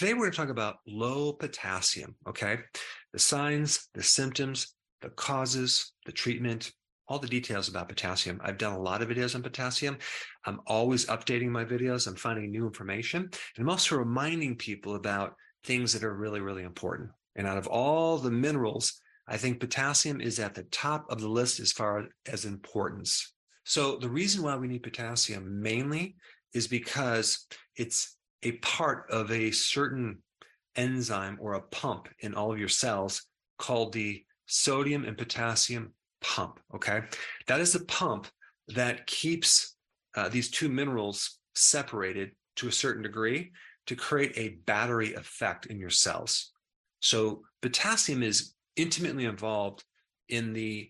Today we're going to talk about low potassium, okay? The signs, the symptoms, the causes, the treatment, all the details about potassium. I've done a lot of videos on potassium. I'm always updating my videos. I'm finding new information. And I'm also reminding people about things that are really, really important. And out of all the minerals, I think potassium is at the top of the list as far as importance. So the reason why we need potassium mainly is because it's a part of a certain enzyme or a pump in all of your cells called the sodium and potassium pump, okay? That is the pump that keeps these two minerals separated to a certain degree to create a battery effect in your cells. So potassium is intimately involved in the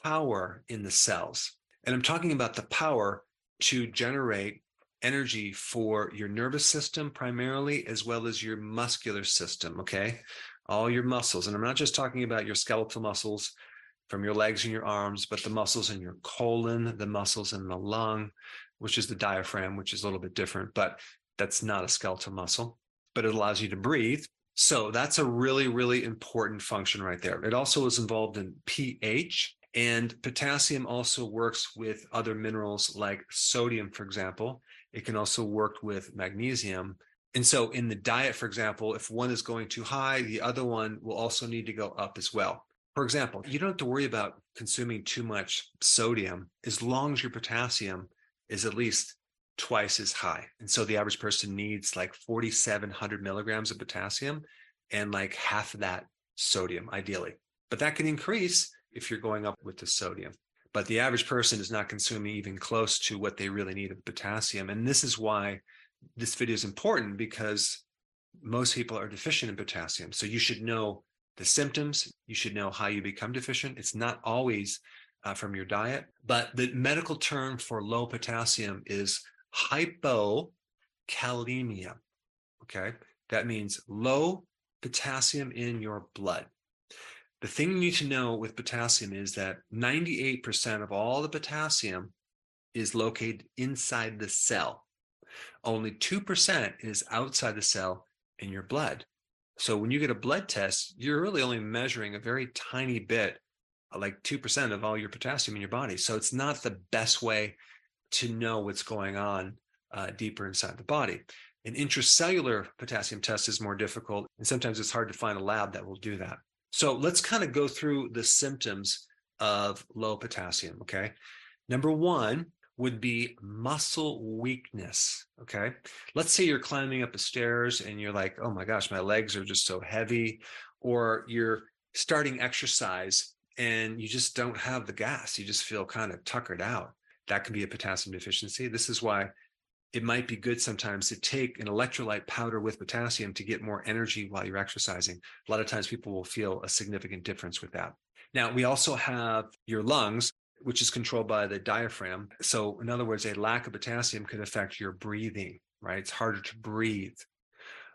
power in the cells. And I'm talking about the power to generate energy for your nervous system primarily, as well as your muscular system, okay? All your muscles. And I'm not just talking about your skeletal muscles from your legs and your arms, but the muscles in your colon, the muscles in the lung, which is the diaphragm, which is a little bit different, but that's not a skeletal muscle, but it allows you to breathe. So that's a really, really important function right there. It also is involved in pH, and potassium also works with other minerals like sodium, for example. It can also work with magnesium. And so in the diet, for example, if one is going too high, the other one will also need to go up as well. For example, you don't have to worry about consuming too much sodium as long as your potassium is at least twice as high. And so the average person needs like 4,700 milligrams of potassium and like half of that sodium, ideally. But that can increase if you're going up with the sodium. But the average person is not consuming even close to what they really need of potassium. And this is why this video is important, because most people are deficient in potassium. So you should know the symptoms. You should know how you become deficient. It's not always from your diet, but the medical term for low potassium is hypokalemia. Okay. That means low potassium in your blood. The thing you need to know with potassium is that 98% of all the potassium is located inside the cell. Only 2% is outside the cell in your blood. So when you get a blood test, you're really only measuring a very tiny bit, like 2% of all your potassium in your body. So it's not the best way to know what's going on deeper inside the body. An intracellular potassium test is more difficult, and sometimes it's hard to find a lab that will do that. So let's kind of go through the symptoms of low potassium, okay? Number one would be muscle weakness, okay? Let's say you're climbing up the stairs and you're like, oh my gosh, my legs are just so heavy, or you're starting exercise and you just don't have the gas. You just feel kind of tuckered out. That can be a potassium deficiency. This is why it might be good sometimes to take an electrolyte powder with potassium to get more energy while you're exercising. A lot of times people will feel a significant difference with that. Now, we also have your lungs, which is controlled by the diaphragm. So in other words, a lack of potassium could affect your breathing, right? It's harder to breathe.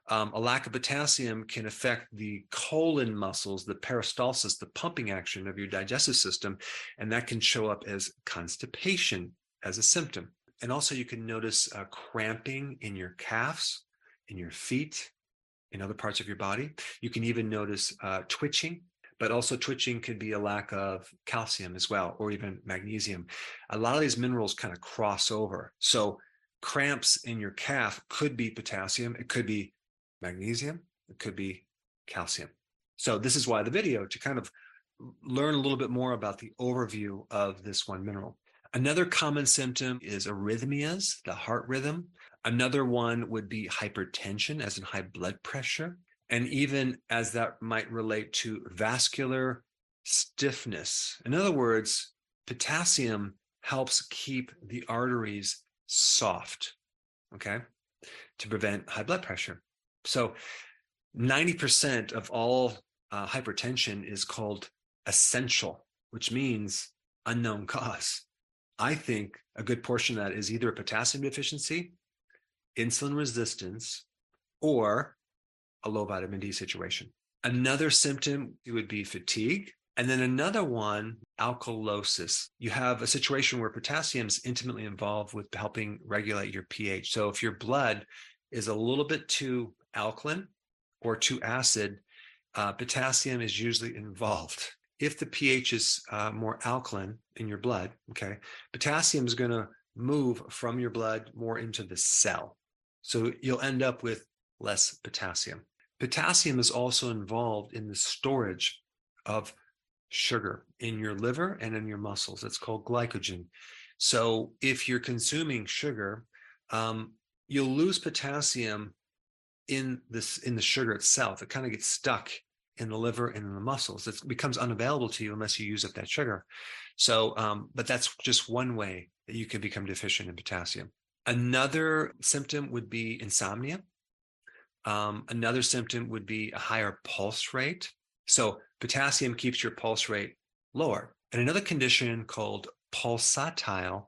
A lack of potassium can affect the colon muscles, the peristalsis, the pumping action of your digestive system, and that can show up as constipation as a symptom. And also you can notice cramping in your calves, in your feet, in other parts of your body. You can even notice twitching, but also twitching could be a lack of calcium as well, or even magnesium. A lot of these minerals kind of cross over. So cramps in your calf could be potassium. It could be magnesium. It could be calcium. So this is why the video, to kind of learn a little bit more about the overview of this one mineral. Another common symptom is arrhythmias, the heart rhythm. Another one would be hypertension, as in high blood pressure. And even as that might relate to vascular stiffness. In other words, potassium helps keep the arteries soft, okay, to prevent high blood pressure. So 90% of all hypertension is called essential, which means unknown cause. I think a good portion of that is either a potassium deficiency, insulin resistance, or a low vitamin D situation. Another symptom would be fatigue. And then another one, alkalosis. You have a situation where potassium is intimately involved with helping regulate your pH. So if your blood is a little bit too alkaline or too acid, potassium is usually involved. If the pH is more alkaline in your blood, okay, potassium is going to move from your blood more into the cell. So you'll end up with less potassium. Potassium is also involved in the storage of sugar in your liver and in your muscles. It's called glycogen. So if you're consuming sugar, you'll lose potassium in the sugar itself. It kind of gets stuck in the liver and in the muscles. It becomes unavailable to you unless you use up that sugar. So, but that's just one way that you can become deficient in potassium. Another symptom would be insomnia. Another symptom would be a higher pulse rate. So potassium keeps your pulse rate lower. And another condition called pulsatile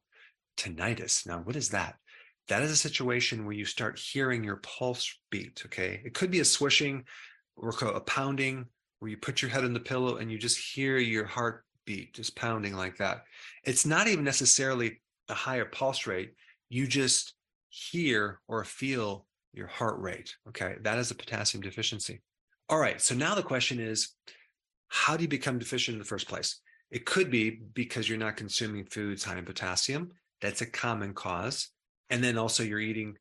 tinnitus. Now, what is that? That is a situation where you start hearing your pulse beat, okay? It could be a swishing or a pounding where you put your head on the pillow and you just hear your heart beat, just pounding like that. It's not even necessarily a higher pulse rate. You just hear or feel your heart rate, okay? That is a potassium deficiency. All right, so now the question is, how do you become deficient in the first place? It could be because you're not consuming foods high in potassium. That's a common cause. And then also you're eating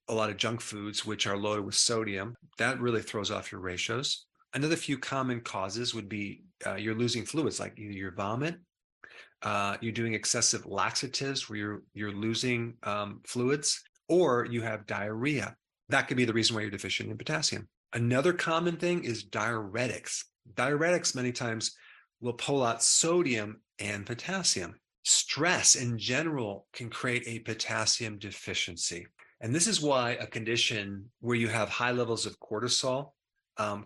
a lot of junk foods, which are loaded with sodium. That really throws off your ratios. Another few common causes would be you're losing fluids, like either your vomit, you're doing excessive laxatives where you're losing fluids, or you have diarrhea. That could be the reason why you're deficient in potassium. Another common thing is diuretics. Diuretics many times will pull out sodium and potassium. Stress in general can create a potassium deficiency. And this is why a condition where you have high levels of cortisol,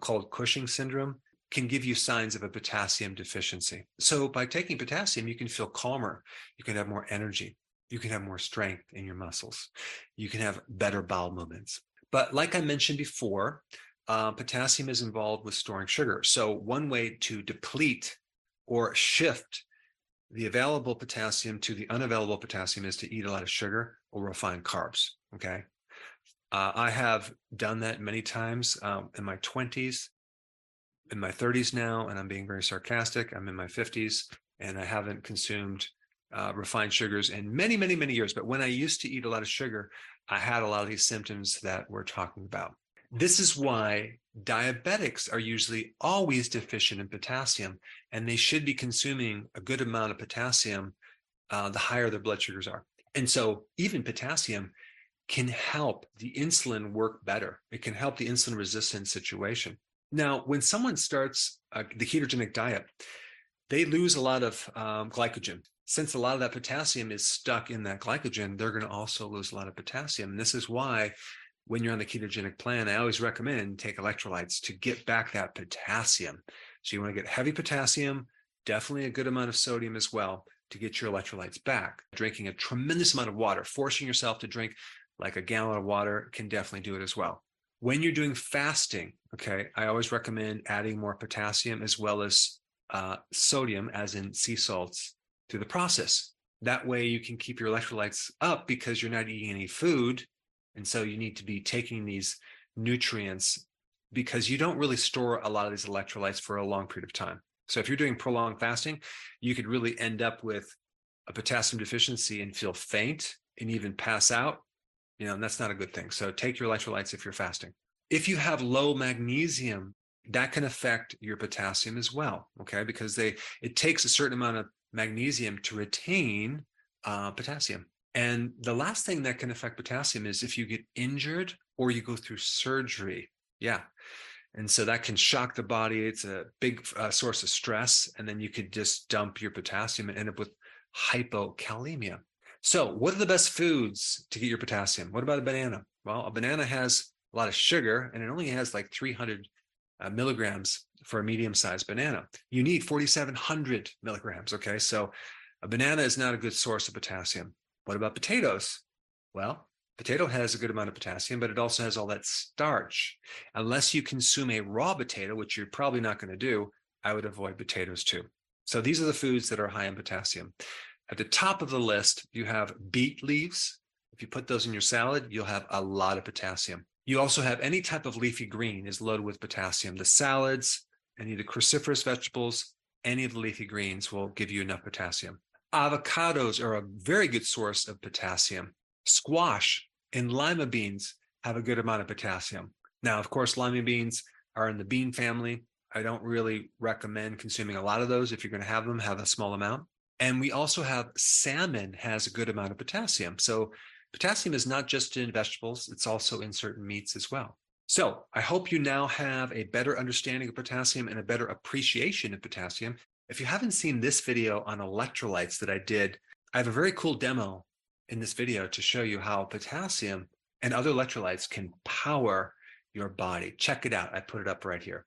called Cushing syndrome, can give you signs of a potassium deficiency. So by taking potassium, you can feel calmer. You can have more energy. You can have more strength in your muscles. You can have better bowel movements. But like I mentioned before, potassium is involved with storing sugar. So one way to deplete or shift the available potassium to the unavailable potassium is to eat a lot of sugar or refined carbs, okay? I have done that many times in my 20s, in my 30s now, and I'm being very sarcastic. I'm in my 50s, and I haven't consumed refined sugars in many, many, many years. But when I used to eat a lot of sugar, I had a lot of these symptoms that we're talking about. This is why diabetics are usually always deficient in potassium, and they should be consuming a good amount of potassium the higher their blood sugars are. And so even potassium can help the insulin work better. It can help the insulin resistance situation. Now, when someone starts the ketogenic diet, they lose a lot of glycogen. Since a lot of that potassium is stuck in that glycogen, they're going to also lose a lot of potassium. And this is why when you're on the ketogenic plan, I always recommend take electrolytes to get back that potassium. So you want to get heavy potassium, definitely a good amount of sodium as well to get your electrolytes back. Drinking a tremendous amount of water, forcing yourself to drink like a gallon of water can definitely do it as well. When you're doing fasting, okay, I always recommend adding more potassium as well as sodium, as in sea salts, to the process. That way you can keep your electrolytes up because you're not eating any food. And so you need to be taking these nutrients because you don't really store a lot of these electrolytes for a long period of time. So if you're doing prolonged fasting, you could really end up with a potassium deficiency and feel faint and even pass out. And that's not a good thing. So take your electrolytes if you're fasting. If you have low magnesium, that can affect your potassium as well, okay? Because it takes a certain amount of magnesium to retain potassium. And the last thing that can affect potassium is if you get injured or you go through surgery. Yeah. And so that can shock the body. It's a big source of stress. And then you could just dump your potassium and end up with hypokalemia. So what are the best foods to get your potassium? What about a banana? Well, a banana has a lot of sugar and it only has like 300 milligrams for a medium-sized banana. You need 4,700 milligrams, okay? So a banana is not a good source of potassium. What about potatoes? Well, potato has a good amount of potassium, but it also has all that starch. Unless you consume a raw potato, which you're probably not going to do, I would avoid potatoes too. So these are the foods that are high in potassium. At the top of the list, you have beet leaves. If you put those in your salad, you'll have a lot of potassium. You also have any type of leafy green is loaded with potassium. The salads, any of the cruciferous vegetables, any of the leafy greens will give you enough potassium. Avocados are a very good source of potassium. Squash and lima beans have a good amount of potassium. Now, of course, lima beans are in the bean family. I don't really recommend consuming a lot of those. If you're going to have them, have a small amount. And we also have salmon has a good amount of potassium. So potassium is not just in vegetables, it's also in certain meats as well. So I hope you now have a better understanding of potassium and a better appreciation of potassium. If you haven't seen this video on electrolytes that I did, I have a very cool demo in this video to show you how potassium and other electrolytes can power your body. Check it out. I put it up right here.